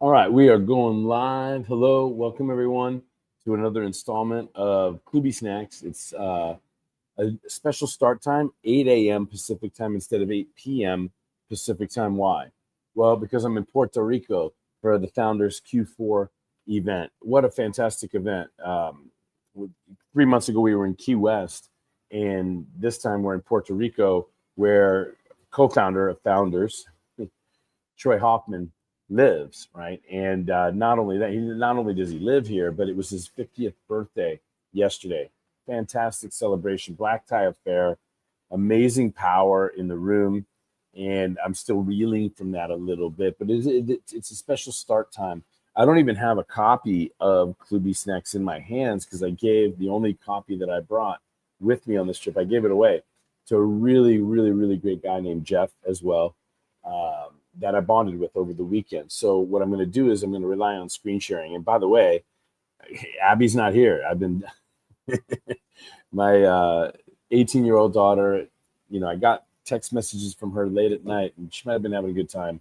All right, we are going live. Hello, welcome everyone to another installment of KloobySnacks. It's a special start time, 8 a.m. Pacific time instead of 8 p.m. Pacific time. Why? Well, because I'm in Puerto Rico for the Founders Q4 event. What a fantastic event. 3 months ago, we were in Key West, and this time we're in Puerto Rico, where co-founder of Founders, Troy Hoffman, lives, right? And not only that, not only does he live here, but it was his 50th birthday yesterday. Fantastic celebration, black tie affair, amazing power in the room, and I'm still reeling from that a little bit. But it's a special start time. I don't even have a copy of KloobySnacks in my hands because I gave the only copy that I brought with me on this trip. I gave it away to a really, really, really great guy named Jeff as well. That I bonded with over the weekend. So what I'm going to do is I'm going to rely on screen sharing. And by the way, Abby's not here. I've been my 18-year-old daughter. I got text messages from her late at night, and she might have been having a good time.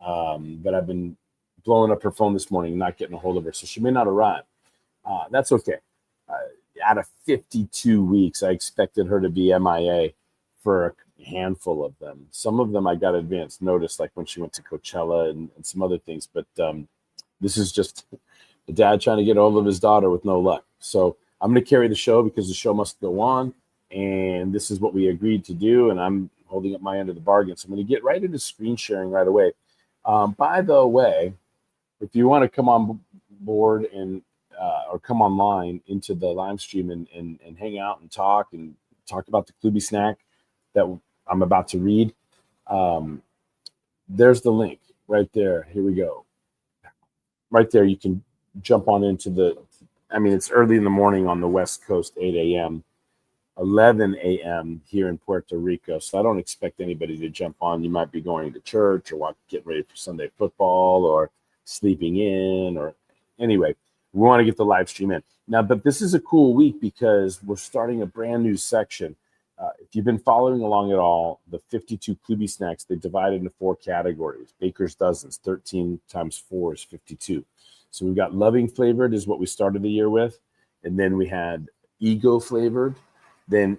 But I've been blowing up her phone this morning, not getting a hold of her, so she may not arrive. That's okay. Out of 52 weeks, I expected her to be MIA for a handful of them. Some of them I got advance notice, like when she went to Coachella and some other things. But this is just the dad trying to get hold of his daughter with no luck. So I'm going to carry the show because the show must go on. And this is what we agreed to do. And I'm holding up my end of the bargain. So I'm going to get right into screen sharing right away. By the way, if you want to come on board and or come online into the live stream and hang out and talk about the KloobySnack that I'm about to read, there's the link right there. Here we go. Right there, you can jump on into it's early in the morning on the West Coast, 8 a.m., 11 a.m. here in Puerto Rico. So I don't expect anybody to jump on. You might be going to church or getting ready for Sunday football or sleeping in or anyway. We want to get the live stream in now, but this is a cool week because we're starting a brand new section. If you've been following along at all, the 52 KloobySnacks, they divided into 4 categories. Baker's Dozens, 13 times 4 is 52. So we've got loving flavored is what we started the year with. And then we had ego flavored, then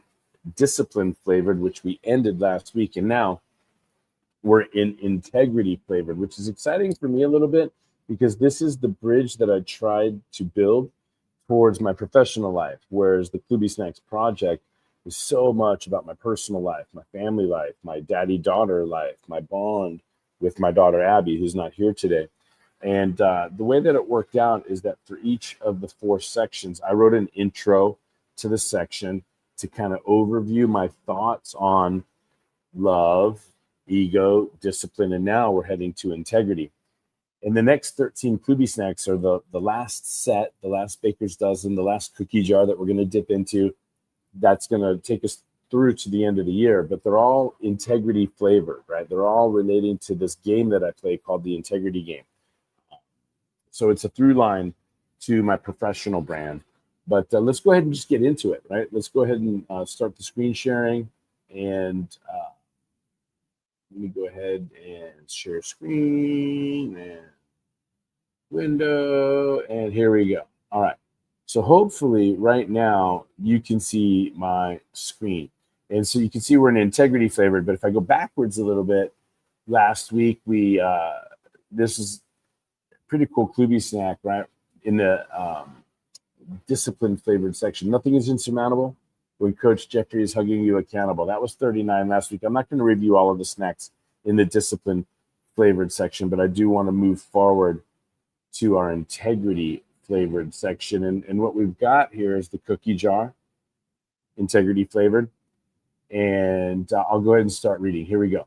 discipline flavored, which we ended last week. And now we're in integrity flavored, which is exciting for me a little bit because this is the bridge that I tried to build towards my professional life, whereas the KloobySnacks project is so much about my personal life, my family life, my daddy-daughter life, my bond with my daughter, Abby, who's not here today. And the way that it worked out is that for each of the 4 sections, I wrote an intro to the section to kind of overview my thoughts on love, ego, discipline, and now we're heading to integrity. And the next 13 KloobySnacks are the last set, the last Baker's Dozen, the last cookie jar that we're going to dip into. That's going to take us through to the end of the year, but they're all integrity flavored, right? They're all relating to this game that I play called the Integrity Game. So it's a through line to my professional brand. But let's go ahead and just get into it, right? Let's go ahead and start the screen sharing. And let me go ahead and share screen and window. And here we go. All right. So hopefully right now you can see my screen. And so you can see we're in integrity flavored. But if I go backwards a little bit, last week this is a pretty cool KloobySnack, right? In the discipline flavored section. Nothing is insurmountable when Coach Jeffrey is hugging you accountable. That was 39 last week. I'm not going to review all of the snacks in the discipline flavored section, but I do want to move forward to our integrity flavored section. And what we've got here is the cookie jar, integrity flavored. And I'll go ahead and start reading. Here we go.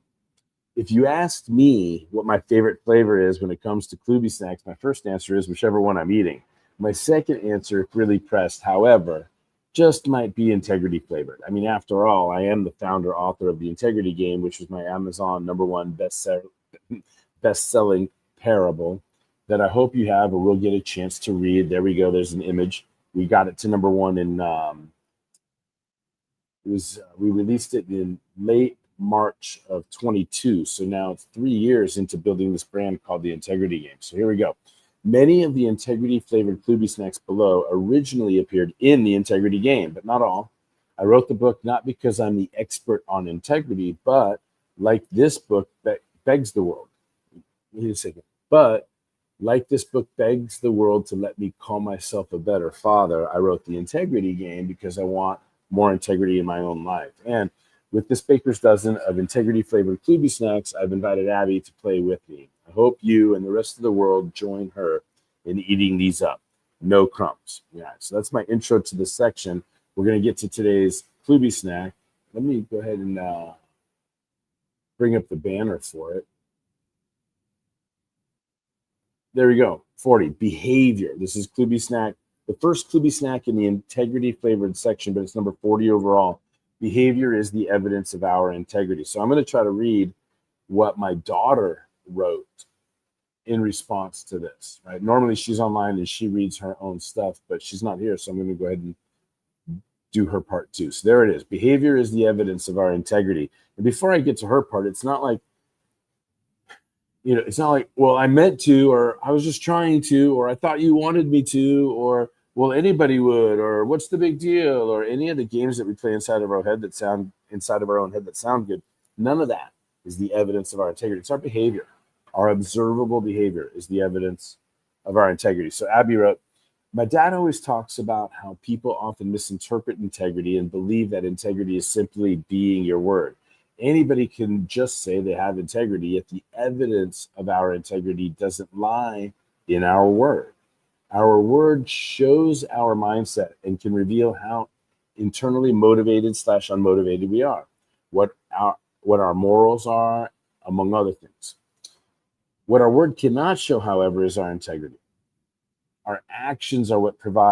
If you asked me what my favorite flavor is when it comes to KloobySnacks, my first answer is whichever one I'm eating. My second answer, if really pressed, however, just might be integrity flavored. I mean, after all, I am the founder, author of The Integrity Game, which was my Amazon #1 best-selling parable that I hope you have or will get a chance to read. There we go. There's an image. We got it to #1 in we released it in late March of 22. So now it's 3 years into building this brand called the Integrity Game. So here we go. Many of the integrity-flavored KloobySnacks below originally appeared in the Integrity Game, but not all. I wrote the book not because I'm the expert on integrity, but like this book that begs the world. Wait a second. But like this book begs the world to let me call myself a better father, I wrote the Integrity Game because I want more integrity in my own life. And with this baker's dozen of integrity-flavored KloobySnacks, I've invited Abby to play with me. I hope you and the rest of the world join her in eating these up. No crumbs. Yeah, so that's my intro to this section. We're going to get to today's KloobySnack. Let me go ahead and bring up the banner for it. There we go. 40. Behavior. This is KloobySnack, the first KloobySnack in the integrity-flavored section, but it's number 40 overall. Behavior is the evidence of our integrity. So I'm going to try to read what my daughter wrote in response to this. Right? Normally she's online and she reads her own stuff, but she's not here, so I'm going to go ahead and do her part too. So there it is. Behavior is the evidence of our integrity. And before I get to her part, it's not like, it's not like, well, I meant to, or I was just trying to, or I thought you wanted me to, or well, anybody would, or what's the big deal, or any of the games that we play inside of our own head that sound good. None of that is the evidence of our integrity. It's our behavior. Our observable behavior is the evidence of our integrity. So Abby wrote, my dad always talks about how people often misinterpret integrity and believe that integrity is simply being your word. Anybody can just say they have integrity, yet the evidence of our integrity doesn't lie in our word. Our word shows our mindset and can reveal how internally motivated / unmotivated we are, what our morals are, among other things. What our word cannot show, however, is our integrity. Our actions are what prove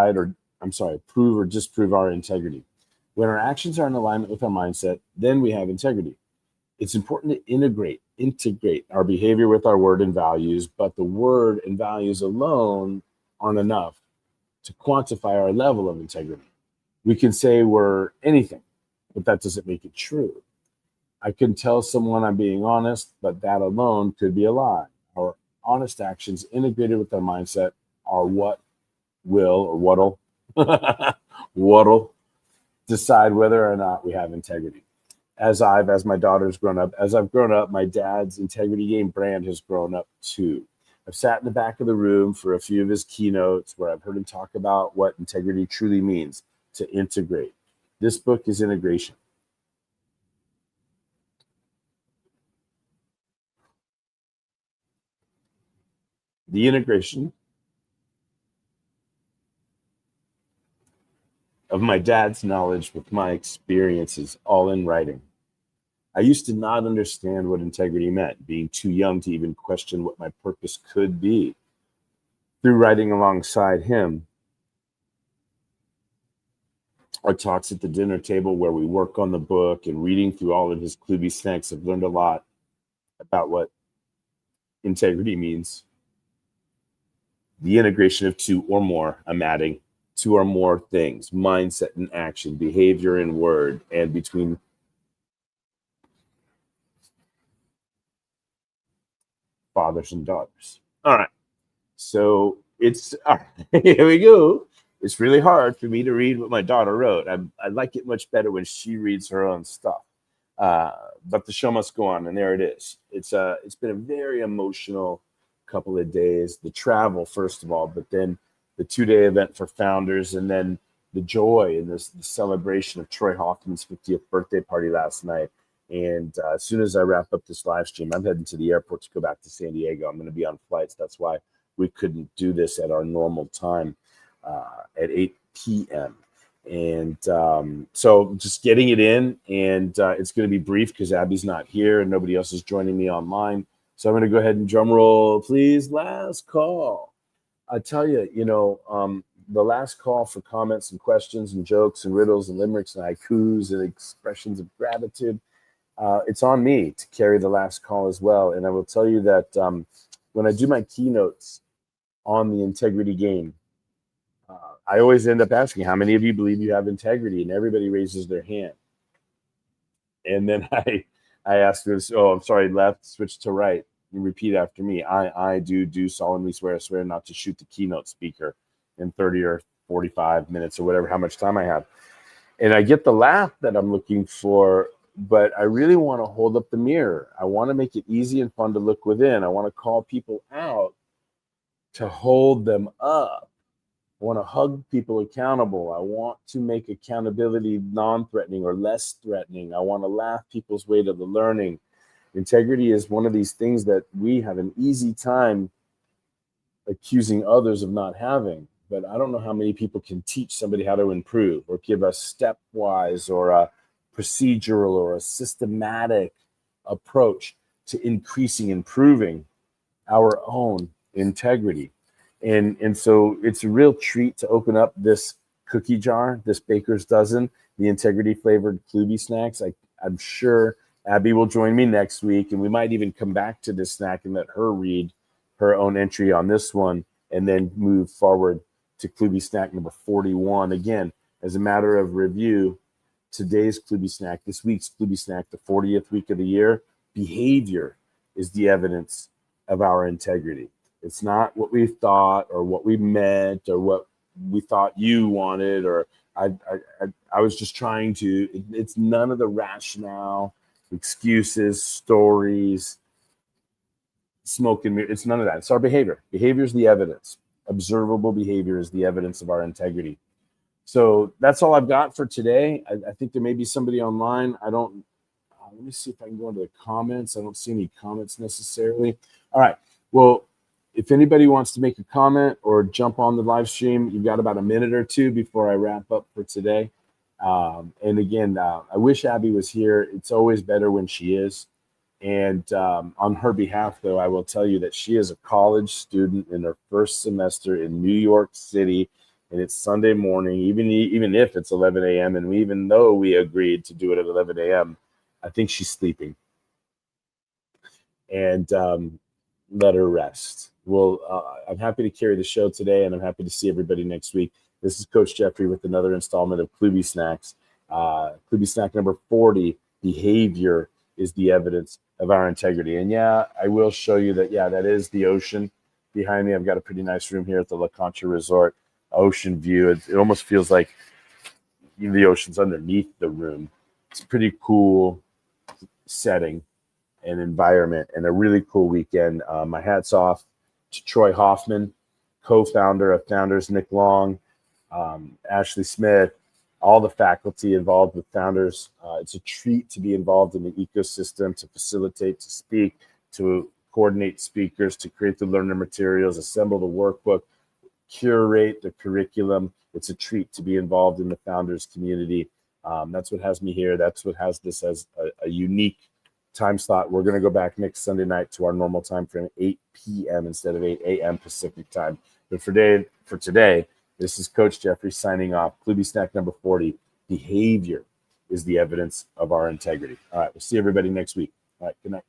or disprove our integrity. When our actions are in alignment with our mindset, then we have integrity. It's important to integrate our behavior with our word and values, but the word and values alone aren't enough to quantify our level of integrity. We can say we're anything, but that doesn't make it true. I can tell someone I'm being honest, but that alone could be a lie. Our honest actions integrated with our mindset are what will or what'll decide whether or not we have integrity. As my daughter's grown up, as I've grown up, my dad's Integrity Game brand has grown up too. I've sat in the back of the room for a few of his keynotes where I've heard him talk about what integrity truly means, to integrate. This book is integration. The integration of my dad's knowledge with my experiences, all in writing. I used to not understand what integrity meant, being too young to even question what my purpose could be. Through writing alongside him, our talks at the dinner table where we work on the book and reading through all of his KloobySnacks, I've learned a lot about what integrity means. The integration of two or more, I'm adding, two or more things, mindset and action, behavior and word, and between fathers and daughters. All right. So here we go. It's really hard for me to read what my daughter wrote. I like it much better when she reads her own stuff. But the show must go on, and there it is. It's been a very emotional couple of days. The travel, first of all, but then the 2-day event for founders, and then the joy and the celebration of Troy Hoffman's 50th birthday party last night. And as soon as I wrap up this live stream, I'm heading to the airport to go back to San Diego. I'm going to be on flights. That's why we couldn't do this at our normal time at 8 p.m. And so just getting it in, and it's going to be brief because Abby's not here and nobody else is joining me online. So I'm going to go ahead and drum roll, please. Last call. I tell you, the last call for comments and questions and jokes and riddles and limericks and haikus and expressions of gratitude. It's on me to carry the last call as well. And I will tell you that when I do my keynotes on the integrity game, I always end up asking, how many of you believe you have integrity? And everybody raises their hand. And then I I asked her, oh, I'm sorry, left, switch to right. You repeat after me. I do solemnly swear not to shoot the keynote speaker in 30 or 45 minutes or whatever, how much time I have. And I get the laugh that I'm looking for, but I really want to hold up the mirror. I want to make it easy and fun to look within. I want to call people out to hold them up. I want to hug people accountable. I want to make accountability non-threatening or less threatening. I want to laugh people's way to the learning. Integrity is one of these things that we have an easy time accusing others of not having. But I don't know how many people can teach somebody how to improve or give a stepwise or a procedural or a systematic approach to improving our own integrity. And so it's a real treat to open up this cookie jar, this baker's dozen, the integrity flavored KloobySnacks. I'm sure Abby will join me next week, and we might even come back to this snack and let her read her own entry on this one and then move forward to KloobySnack number 41. Again, as a matter of review, today's KloobySnack, this week's KloobySnack, the 40th week of the year, behavior is the evidence of our integrity. It's not what we thought or what we meant or what we thought you wanted or I was just trying to. It's none of the rationale, excuses, stories, smoke and mirror. It's none of that. It's our behavior. Behavior is the evidence. Observable behavior is the evidence of our integrity. So that's all I've got for today. I think there may be somebody online. Let me see if I can go into the comments. I don't see any comments necessarily. All right. Well, if anybody wants to make a comment or jump on the live stream, you've got about a minute or two before I wrap up for today. And again, I wish Abby was here. It's always better when she is. And on her behalf, though, I will tell you that she is a college student in her first semester in New York City, and it's Sunday morning, even if it's 11 a.m., and even though we agreed to do it at 11 a.m., I think she's sleeping. And let her rest. Well, I'm happy to carry the show today, and I'm happy to see everybody next week. This is Coach Jeffrey with another installment of KloobySnacks. KloobySnack number 40, behavior is the evidence of our integrity. And yeah, I will show you that, that is the ocean behind me. I've got a pretty nice room here at the La Concha Resort, ocean view. It almost feels like the ocean's underneath the room. It's a pretty cool setting and environment and a really cool weekend. My hat's off to Troy Hoffman, co-founder of Founders, Nick Long, Ashley Smith, all the faculty involved with Founders. It's a treat to be involved in the ecosystem, to facilitate, to speak, to coordinate speakers, to create the learner materials, assemble the workbook, curate the curriculum. It's a treat to be involved in the Founders community. That's what has me here. That's what has this as a unique time slot. We're going to go back next Sunday night to our normal time frame, 8 p.m. instead of 8 a.m. Pacific time. But for today, this is Coach Jeffrey signing off. KloobySnack number 40. Behavior is the evidence of our integrity. All right, we'll see everybody next week. All right, good night.